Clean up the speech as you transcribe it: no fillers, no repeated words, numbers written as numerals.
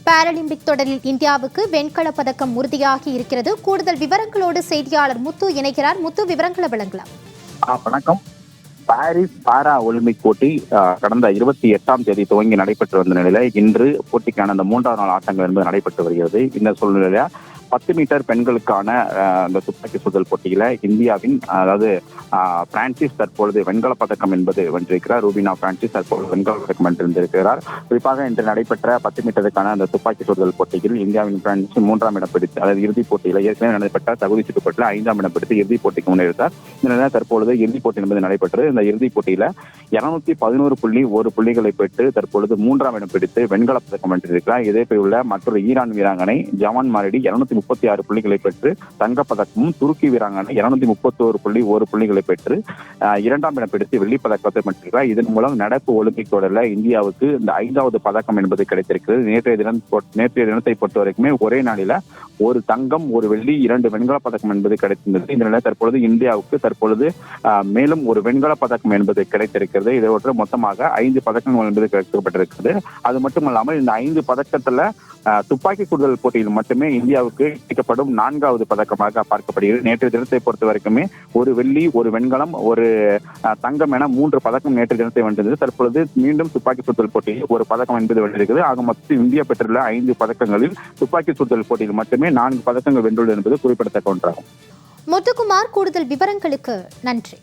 Paralympic தொடரில் இந்தியாவுக்கு வெண்கலப் பதக்கம் உறுதியாகி இருக்கிறது. கூடுதல் விவரங்களோடு செய்தியாளர் முத்து இணைகிறார். முத்து, விவரங்களை வழங்கலாம். வணக்கம். பாரிஸ் பாரா ஒலிம்பிக் போட்டி கடந்த 28ஆம் தேதி துவங்கி நடைபெற்று வந்த நிலையில இன்று போட்டிக்கான அந்த 3வது நாள் ஆட்டங்கள் என்பது நடைபெற்று வருகிறது. இந்த சூழ்நிலையில 10 மீட்டர் பெண்களுக்கான இந்த துப்பாக்கி சுடுதல் போட்டியில இந்தியாவின் அதாவது பிரான்சிஸ் தற்பொழுது வெண்கலப் பதக்கம் என்பது வென்றிருக்கிறார். ரூபினா பிரான்சிஸ் தற்பொழுது வெண்கலப் பதக்கம் வென்றிருந்திருக்கிறார். குறிப்பாக இன்று நடைபெற்ற 10 மீட்டருக்கான அந்த துப்பாக்கி சுடுதல் போட்டியில் இந்தியாவின் பிரான்சிஸ் 3ஆம் இடம் பிடித்து, அதாவது இறுதிப் போட்டியில ஏற்கனவே நடைபெற்ற தகுதி சுற்றுப் போட்டியில் 5ஆம் இடம் பிடித்து இறுதிப் போட்டிக்கு முன்னெடுத்தார். இந்த நிலையில் தற்பொழுது இறுதிப் போட்டி என்பது நடைபெற்றது. இந்த இறுதிப் போட்டியில 211.1 புள்ளிகளை பெற்று தற்பொழுது 3ஆம் இடம் பிடித்து வெண்கலப் பதக்கம் வென்றிருக்கிறார். இதே போல மற்றொரு ஈரான் வீராங்கனை ஜவான் மாரிடி 236 புள்ளிகளை பெற்று தங்கப்பதக்கமும், துருக்கி வீராங்கனை 231.1 புள்ளிகளை பெற்று 2ஆம் இடம் பிடித்து வெள்ளிப் பதக்கத்தை வென்றிருக்கிறார். இதன் மூலம் நடப்பு ஒலிம்பிக் தொடரில் இந்தியாவுக்கு இந்த 5வது பதக்கம் என்பது கிடைத்திருக்கிறது. நேற்றைய தினத்தை பொறுத்த வரைக்குமே ஒரே நாளில ஒரு தங்கம், ஒரு வெள்ளி, 2 வெண்கலப் பதக்கம் என்பது கிடைத்திருந்தது. இந்த நிலையில் தற்பொழுது இந்தியாவுக்கு மேலும் ஒரு வெண்கலப் பதக்கம் என்பது கிடைத்திருக்கிறது. இதோடு மொத்தமாக 5 பதக்கங்கள் என்பது கிடைக்கப்பட்டிருக்கிறது. அது மட்டுமல்லாமல் இந்த 5 பதக்கத்துல துப்பாக்கி சுடுதல் போட்டியில் மட்டுமே இந்தியாவுக்கு கிடைக்கப்படும் 4வது பதக்கமாக பார்க்கப்படுகிறது. நேற்றைய தினத்தை பொறுத்த வரைக்குமே ஒரு வெள்ளி, ஒரு வெண்கலம், ஒரு தங்கம் என 3 பதக்கம் நேற்றைய தினத்தை வென்றது. தற்பொழுது மீண்டும் துப்பாக்கி சுடுதல் போட்டியில் ஒரு பதக்கம் என்பது வென்றிருக்கிறது. ஆக மொத்தம் இந்தியா பெற்றுள்ள 5 பதக்கங்களில் துப்பாக்கி சுடுதல் போட்டியில் மட்டுமே 4 பதக்கங்கள் வென்றுள்ளது என்பது குறிப்பிடத்தக்க ஒன்றாகும். முத்துக்குமார், கூடுதல் விவரங்களுக்கு நன்றி.